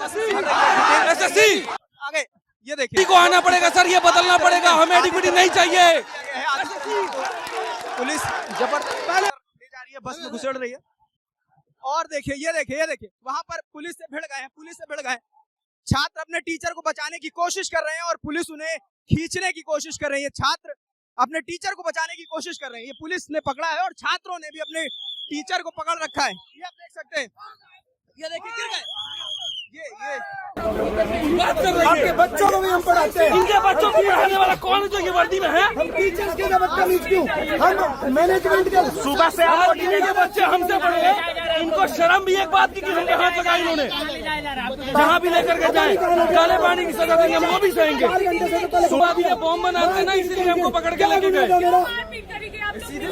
SSC आगे ये देखिए को आना पड़ेगा सर, ये बदलना पड़ेगा, हमें एडिक्विटी नहीं चाहिए। पुलिस जबरदस्त पहले ले जा रही है, बस में घुसेड़ रही है। और देखिए ये देखिए वहां पर पुलिस से भिड़ गए छात्र अपने टीचर को बचाने की कोशिश कर रहे हैं और पुलिस उन्हें खींचने की कोशिश कर रही है। छात्र अपने टीचर को बचाने की कोशिश कर रहे हैं, ये पुलिस ने पकड़ा है और छात्रों ने भी अपने टीचर को पकड़ रखा है। ये आप देख सकते हैं, ये देखिए गिर गए। ये आपके बच्चों को भी हम पढ़ाते हैं। इनके बच्चों को पढ़ाने वाला कौन है जो ये वर्दी में है? हम टीचर्स के बदतमीज क्यों? हम मैनेजमेंट के सुबह से आप के बच्चे हमसे पढ़े, इनको शर्म भी एक बात की कि हमने हाथ लगाया इन्होंने। जहाँ भी लेकर के जाए काले पानी की सजा देंगे, हम वो भी सहेंगे। सुबह भी बॉम्ब बनाते हैं ना, इसीलिए हमको पकड़ के लेके गए।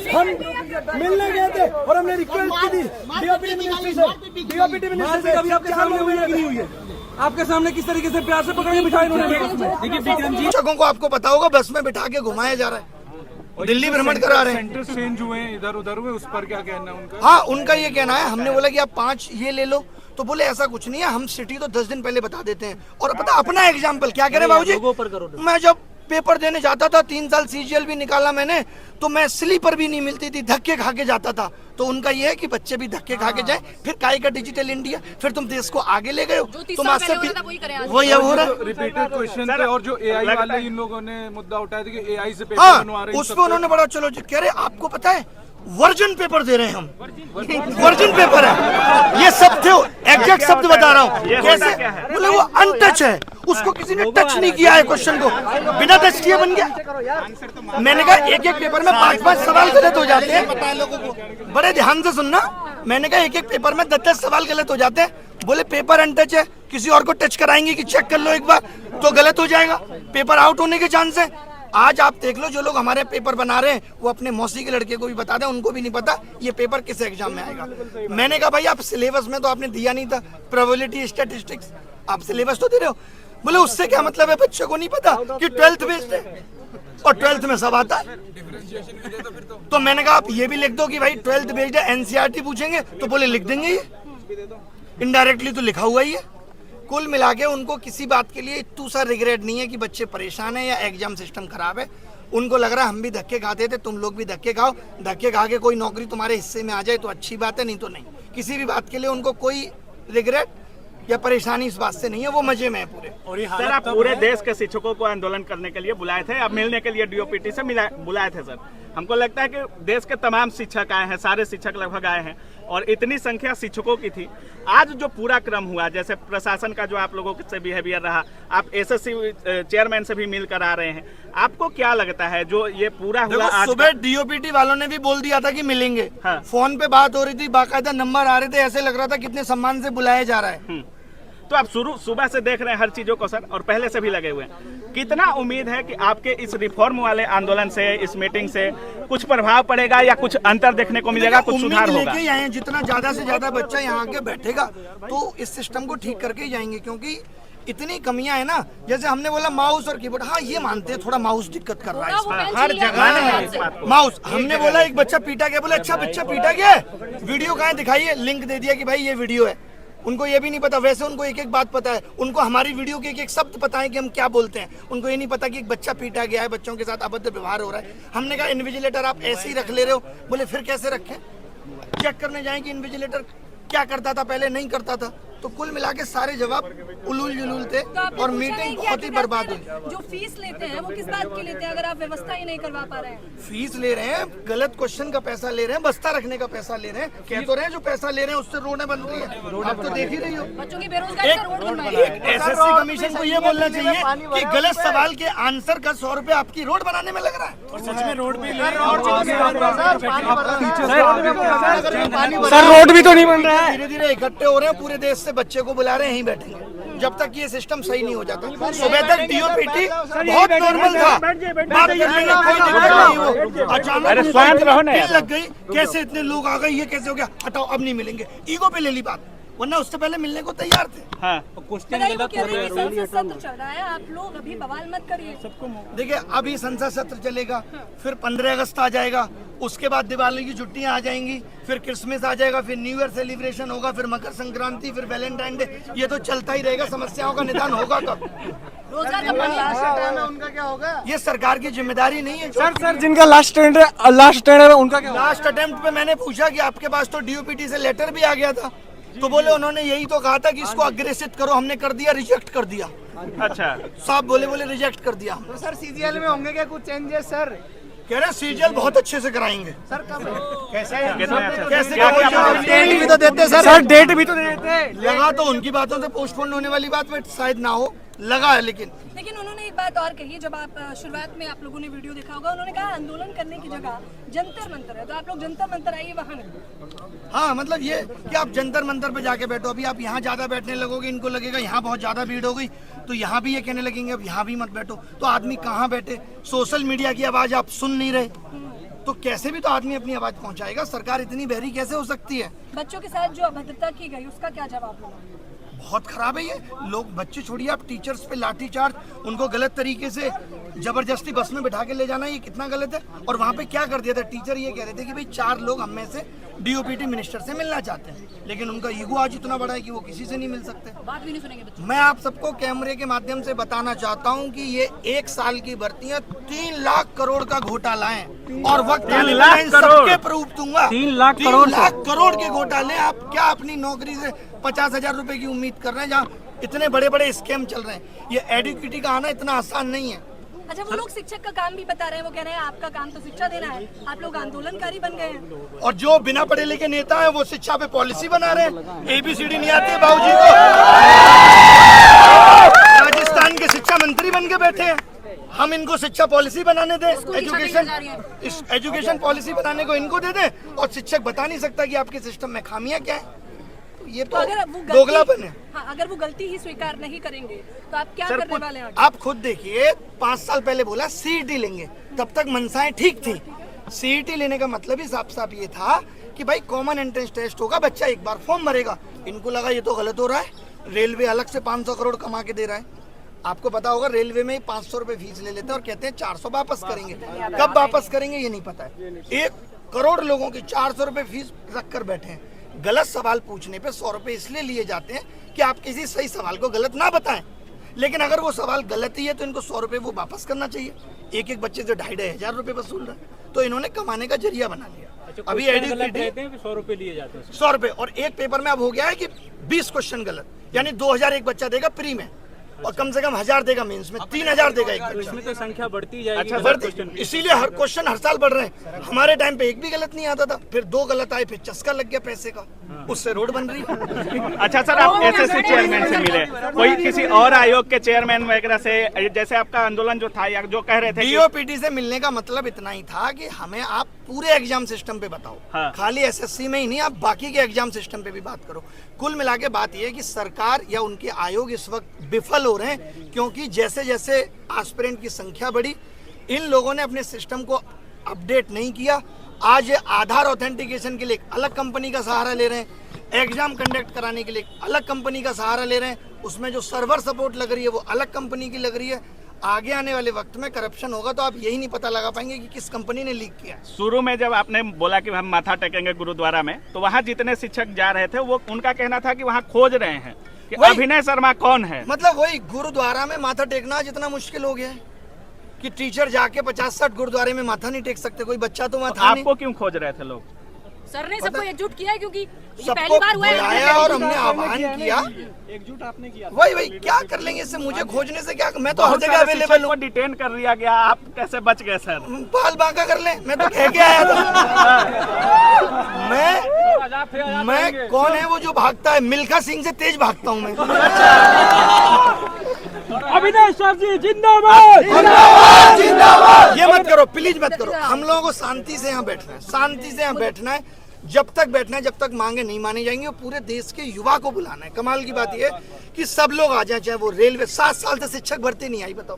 हम मिलने गए थे और हमने रिक्वेस्ट की थी डीओपीटी मिनिस्ट्री से अभी आपके सामने हुई है कि नहीं हुई है? आपके सामने किस तरीके से प्यार से पकड़ के बिठाए इन्होंने बस में। देखिए विक्रम जी, शिक्षकों को आपको पता होगा बस में बिठा के घुमाया जा रहा है, दिल्ली भ्रमण करा रहे हैं। सेंटर चेंज हुए इधर उधर हुए, उस पर क्या कहना है उनका? हाँ, उनका ये कहना है, हमने बोला कि आप 5 ये ले लो, तो बोले ऐसा कुछ नहीं है, हम सिटी तो 10 दिन पहले बता देते हैं। और पता अपना एग्जाम्पल क्या करें बाबूजी, मैं जब पेपर देने जाता था 3 साल सीजीएल भी निकाला मैंने, तो मैं स्लीपर भी नहीं मिलती थी, धक्के खा के जाता था। तो उनका ये है कि बच्चे भी धक्के खा के जाएं, फिर काय का डिजिटल इंडिया, फिर तुम देश को आगे ले गए हो, तुम आज से वही हो रहा है। रिपीटेड क्वेश्चन थे और जो एआई वाले इन लोगों ने मुद्दा उठाया था कि एआई से पेपर हाँ, बनवा रहे हैं, उस पर उन्होंने बड़ा चलो कह रहे आपको पता है वर्जन पेपर दे रहे हैं हम, वर्जन पेपर है ये सब थे, एग्जैक्ट शब्द बता रहा हूँ। कैसे बोले वो अनटच है, उसको किसी ने टच नहीं किया है, क्वेश्चन को बिना टच किए बन गया। मैंने कहा एक पेपर में 5-5 सवाल गलत हो जाते हैं, बड़े ध्यान से सुनना। मैंने कहा एक पेपर में 10-10 सवाल गलत हो जाते हैं। बोले पेपर अनटच है, किसी और को टच कराएंगे कि चेक कर लो एक बार तो गलत हो जाएगा, पेपर आउट होने के चांस है। आज आप देख लो जो लोग हमारे पेपर बना रहे हैं वो अपने मौसी के लड़के को भी बता दें, उनको भी नहीं पता ये पेपर किस एग्जाम में आएगा। मैंने कहा भाई आप सिलेबस में तो आपने दिया नहीं था, प्रोबेबिलिटी स्टैटिस्टिक्स आप सिलेबस तो दे रहे हो। बोले उससे क्या मतलब है, बच्चे को नहीं पता कि 12th बेस्ड है और 12th में सब आता है। तो मैंने कहा आप ये भी लिख दो कि भाई 12th बेस्ड है, एनसीईआरटी पूछेंगे तो बोले लिख देंगे, ये इनडायरेक्टली तो लिखा हुआ ही है। कुल मिला के उनको किसी बात के लिए इतना सा रिग्रेट नहीं है कि बच्चे परेशान है या एग्जाम सिस्टम खराब है। उनको लग रहा है हम भी धक्के खाते थे, तुम लोग भी धक्के खाओ, धक्के खा के कोई नौकरी तुम्हारे हिस्से में आ जाए तो अच्छी बात है, नहीं तो नहीं। किसी भी बात के लिए उनको कोई रिग्रेट या परेशानी इस बात से नहीं है, वो मजे में है पूरे। और सर आप पूरे देश के शिक्षकों को आंदोलन करने के लिए बुलाए थे, अब मिलने के लिए डीओपीटी से बुलाए थे सर। हमको लगता है कि देश के तमाम शिक्षक आए हैं, सारे शिक्षक लगभग आए हैं और इतनी संख्या शिक्षकों की थी। आज जो पूरा क्रम हुआ, जैसे प्रशासन का जो आप लोगों से बिहेवियर रहा, आप एसएससी चेयरमैन से भी मिलकर आ रहे हैं, आपको क्या लगता है जो ये पूरा हुआ? आज सुबह डीओपीटी वालों ने भी बोल दिया था कि मिलेंगे, हाँ। फोन पे बात हो रही थी, बाकायदा नंबर आ रहे थे, ऐसे लग रहा था कितने सम्मान से बुलाया जा रहा है। तो आप सुबह से देख रहे हैं हर चीजों को सर, और पहले से भी लगे हुए हैं। कितना उम्मीद है कि आपके इस रिफॉर्म वाले आंदोलन से, इस मीटिंग से कुछ प्रभाव पड़ेगा या कुछ अंतर देखने को मिलेगा, कुछ सुधार होगा? लेके आए, जितना ज्यादा से ज्यादा बच्चा यहाँ आके बैठेगा तो इस सिस्टम को ठीक करके ही जाएंगे, क्योंकि इतनी कमियां है ना। जैसे हमने बोला माउस और कीबोर्ड, हाँ ये मानते हैं थोड़ा माउस दिक्कत कर रहा है इसमें, हर जगह माउस। हमने बोला एक बच्चा पीटा गया, बोले अच्छा बच्चा पीटा गया, वीडियो कहाँ दिखाइए, लिंक दे दिया कि भाई ये वीडियो है। उनको ये भी नहीं पता, वैसे उनको एक एक बात पता है, उनको हमारी वीडियो के एक एक शब्द पता है कि हम क्या बोलते हैं। उनको ये नहीं पता कि एक बच्चा पीटा गया है, बच्चों के साथ अभद्र व्यवहार हो रहा है। हमने कहा इन्विजिलेटर आप ऐसे ही रख ले रहे हो, बोले फिर कैसे रखें, चेक करने जाएं कि इन्विजिलेटर क्या करता था पहले, नहीं करता था। तो कुल मिला के सारे जवाब उलूल जुलूल थे और मीटिंग बहुत ही बर्बाद हुई। जो फीस लेते हैं वो किस बात की लेते हैं अगर आप व्यवस्था ही नहीं करवा पा रहे हैं? फीस ले रहे हैं, गलत क्वेश्चन का पैसा ले रहे हैं, बस्ता रखने का पैसा ले रहे हैं, कह तो रहे हैं जो पैसा ले रहे हैं उससे रोडें बन रही है, आप तो देख ही रही हो। बच्चों की बेरोजगारी का रोड बनवाइए। एसएससी कमीशन को ये बोलना चाहिए कि गलत सवाल के आंसर का 100 रुपए आपकी रोड बनाने में लग रहा है। और सच में रोड भी सर रोड भी तो नहीं बन रहा है। धीरे धीरे इकट्ठे हो रहे हैं, पूरे देश से बच्चे को बुला रहे हैं, यहीं बैठेंगे जब तक ये सिस्टम सही नहीं हो जाता। सुबह तक डीओपीटी बहुत नॉर्मल था, बात करने में कोई दिक्कत नहीं हो, अचानक लग गई, कैसे इतने लोग आ गए, ये कैसे हो गया, हटाओ अब नहीं मिलेंगे, ईगो पे ले ली बात। वरना उससे पहले मिलने को तैयार थे। हाँ बताइए, वो कह रहे हैं कि संसद सत्र चल रहा है, आप लोग अभी बवाल मत करिए। देखिए अभी संसद सत्र चलेगा, फिर 15 अगस्त आ जाएगा, उसके बाद दिवाली की छुट्टियां आ जाएंगी, फिर क्रिसमस आ जाएगा, फिर न्यू ईयर सेलिब्रेशन होगा, फिर मकर संक्रांति, फिर वैलेंटाइन डे, ये तो चलता ही रहेगा। समस्याओं का निदान होगा कब? रोजगार का पानी उनका क्या होगा? ये सरकार की जिम्मेदारी नहीं है। सर जिनका लास्ट टेंडर है उनका क्या? लास्ट अटेम्प्ट पे मैंने पूछा कि आपके पास तो डीओपीटी से लेटर भी आ गया था, तो बोले उन्होंने यही तो कहा था कि इसको अग्रेसित करो, हमने कर दिया, रिजेक्ट कर दिया। अच्छा साहब बोले रिजेक्ट कर दिया। तो सर सीजीएल में होंगे क्या कुछ चेंजेस सर? कह रहे सीजीएल बहुत अच्छे से कराएंगे। सर कब? कैसे डेट भी तो देते सर डेट भी तो देते। लगा तो उनकी बातों से पोस्टपोन होने वाली बात में शायद ना हो, लगा है। लेकिन उन्होंने एक बात और कही, जब आप शुरुआत में आप लोगों ने वीडियो देखा होगा, उन्होंने कहा आंदोलन करने की जगह जंतर मंतर है, तो आप लोग जंतर मंतर आइए, वहाँ नहीं। हाँ, मतलब ये कि आप जंतर मंतर पे जाके बैठो। अभी आप यहाँ ज्यादा बैठने लगोगे, इनको लगेगा यहाँ बहुत ज्यादा भीड़ हो गई, तो यहाँ भी ये कहने लगेंगे अब यहाँ भी मत बैठो। तो आदमी कहाँ बैठे? सोशल मीडिया की आवाज आप सुन नहीं रहे, तो कैसे भी तो आदमी अपनी आवाज पहुंचाएगा। सरकार इतनी बहरी कैसे हो सकती है? बच्चों के साथ जो अभद्रता की गई, उसका क्या जवाब होगा? बहुत खराब है ये। लोग, बच्चे छोड़िए, आप टीचर्स पे लाठीचार्ज, उनको गलत तरीके से जबरदस्ती बस में बिठा के ले जाना, ये कितना गलत है। और वहाँ पे क्या कर दिया था, टीचर ये कह रहे थे कि भाई 4 लोग हम में से डीओपीटी मिनिस्टर से मिलना चाहते हैं, लेकिन उनका ईगो आज इतना बड़ा है कि वो किसी से नहीं मिल सकते। बात भी नहीं सुनेंगे बच्चे। मैं आप सबको कैमरे के माध्यम से बताना चाहता हूँ कि ये 1 साल की भर्तियां 3 लाख करोड़ का घोटाला है, और वक्त आने पर इन सबके प्रूफ दूंगा। 3 लाख 3 लाख करोड़ के घोटाले। आप क्या अपनी नौकरी से 50,000 रुपए की उम्मीद कर रहे हैं, जहाँ इतने बड़े बड़े स्कैम चल रहे हैं? ये एडुकेटी का आना इतना आसान नहीं है। अच्छा, वो लोग शिक्षक का काम भी बता रहे हैं, वो कह रहे हैं आपका काम तो शिक्षा देना है, आप लोग आंदोलनकारी बन गए हैं। और जो बिना पढ़े लिखे नेता है वो शिक्षा पे पॉलिसी बना रहे हैं। ABCD नहीं आती बाबूजी को, राजस्थान के शिक्षा मंत्री बन के बैठे हैं। हम इनको शिक्षा पॉलिसी बनाने दें, एजुकेशन पॉलिसी बनाने को इनको दे दें, और शिक्षक बता नहीं सकता कि आपके सिस्टम में खामियां क्या है। ये तो दोगलापन है। हाँ, अगर वो गलती ही स्वीकार नहीं करेंगे तो आप क्या करने वाले हैं? आप खुद देखिए, 5 साल पहले बोला CET लेंगे, तब तक मनसाएं ठीक थी। CET लेने का मतलब ही साफ साफ ये था कि भाई कॉमन एंट्रेंस टेस्ट होगा, बच्चा एक बार फॉर्म भरेगा। इनको लगा ये तो गलत हो रहा है, रेलवे अलग से 500 करोड़ कमा के दे रहा है। आपको पता होगा, रेलवे में 500 रुपए फीस ले लेते हैं और कहते हैं 400 वापस करेंगे। कब वापस करेंगे ये नहीं पता है। 1 करोड़ लोगों की 400 रुपए फीस रख कर बैठे हैं। गलत सवाल पूछने पे 100 रुपए इसलिए लिए जाते हैं कि आप किसी सही सवाल को गलत ना बताएं, लेकिन अगर वो सवाल गलत ही है तो इनको 100 रुपए वो वापस करना चाहिए। एक एक बच्चे से 2,500 रुपए वसूल रहे हैं, तो इन्होंने कमाने का जरिया बना लिया। अभी एडुकेटी 100 रुपए लिए जाते हैं, 100 रुपए, और एक पेपर में अब हो गया है कि 20 क्वेश्चन गलत, यानी 2,000 एक बच्चा देगा प्री में, और कम से कम 1,000 देगा मेंस में, 3,000 देगा एक बच्चा। इसमें तो संख्या बढ़ती जाएगी। अच्छा, बढ़ती, इसीलिए हर क्वेश्चन हर साल बढ़ रहे हैं। हमारे टाइम पे एक भी गलत नहीं आता था, फिर 2 गलत आए, फिर चस्का लग गया पैसे का, उससे रोड बन रही है। अच्छा सर, आप SSC चेयरमैन से मिले, कोई किसी और आयोग के चेयरमैन वगैरह से, जैसे आपका आंदोलन जो था या जो कह रहे थे डीओपीटी से मिलने का मतलब इतना ही था कि हमें आप पूरे एग्जाम सिस्टम पे बताओ। हाँ। खाली SSC में ही नहीं, आप बाकी के एग्जाम सिस्टम पे भी बात करो। कुल मिला के बात यह है कि सरकार या उनके आयोग इस वक्त विफल हो रहे हैं, क्योंकि जैसे जैसे एस्पिरेंट की संख्या बढ़ी, इन लोगों ने अपने सिस्टम को अपडेट नहीं किया। आज आधार ऑथेंटिकेशन के लिए एक अलग कंपनी का सहारा ले रहे हैं, एग्जाम कंडक्ट कराने के लिए एक अलग कंपनी का सहारा ले रहे हैं, उसमें जो सर्वर सपोर्ट लग रही है वो अलग कंपनी की लग रही है। आगे आने वाले वक्त में करप्शन होगा तो आप यही नहीं पता लगा पाएंगे कि किस कंपनी ने लीक किया। शुरू में जब आपने बोला कि हम माथा टेकेंगे गुरुद्वारा में, तो वहाँ जितने शिक्षक जा रहे थे वो उनका कहना था कि वहाँ खोज रहे हैं कि अभिनय शर्मा कौन है। मतलब वही गुरुद्वारा में माथा टेकना जितना मुश्किल हो गया है कि टीचर जाके 50-60 गुरुद्वारे में माथा नहीं टेक सकते, कोई बच्चा तो वहाँ था नहीं। आपको क्यों खोज रहे थे लोग? सर ने सबको एकजुट किया है, क्योंकि ये पहली सबको बार हुआ है। बुलाया और हमने आह्वान किया। एकजुट आपने किया। वही क्या कर लेंगे इससे, मुझे खोजने से क्या, मैं तो हर जगह अवेलेबल हूँ। डिटेन कर लिया गया, आप कैसे बच गए सर? बाल बांका कर ले, मैं तो कह के आया था। मैं कौन है वो जो भागता है? मिल्खा सिंह से तेज भागता हूँ मैं। अभिनय सर जी जिंदाबाद, जिंदाबाद, जिंदाबाद। ये मत करो, प्लीज मत करो। हम लोगों को शांति से यहाँ बैठना है, शांति से यहाँ बैठना है, जब तक बैठना है, जब तक मांगे नहीं मानी जाएंगी। और पूरे देश के युवा को बुलाना है। कमाल की बात यह है कि सब लोग आ जाए, चाहे वो रेलवे, 7 साल से शिक्षक भर्ती नहीं आई, बताओ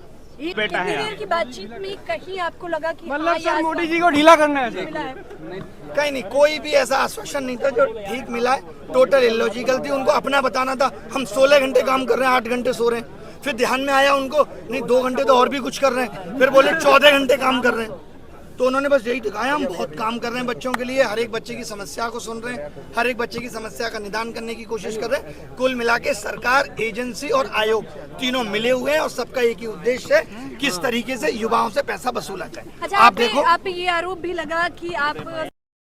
बेटा है इतनी देर की बातचीत में कहीं आपको लगा कि मतलब सर मोदी जी को ढीला करना है मिला है? कहीं नहीं, कोई भी ऐसा आश्वासन नहीं था जो ठीक मिला है। टोटल इलॉजिकल थी। उनको अपना बताना था हम 16 घंटे काम कर रहे हैं, 8 घंटे सो रहे हैं। फिर ध्यान में आया उनको नहीं 2 घंटे तो और भी कुछ कर रहे हैं, फिर बोले 14 घंटे काम कर रहे हैं। तो उन्होंने बस यही दिखाया हम बहुत काम कर रहे हैं बच्चों के लिए, हर एक बच्चे की समस्या को सुन रहे हैं, हर एक बच्चे की समस्या का निदान करने की कोशिश कर रहे हैं। कुल मिला के सरकार, एजेंसी और आयोग तीनों मिले हुए हैं और सबका एक ही उद्देश्य है किस तरीके से युवाओं से पैसा वसूला जाए। अच्छा, आप देखो आप पे ये आरोप भी लगा कि आप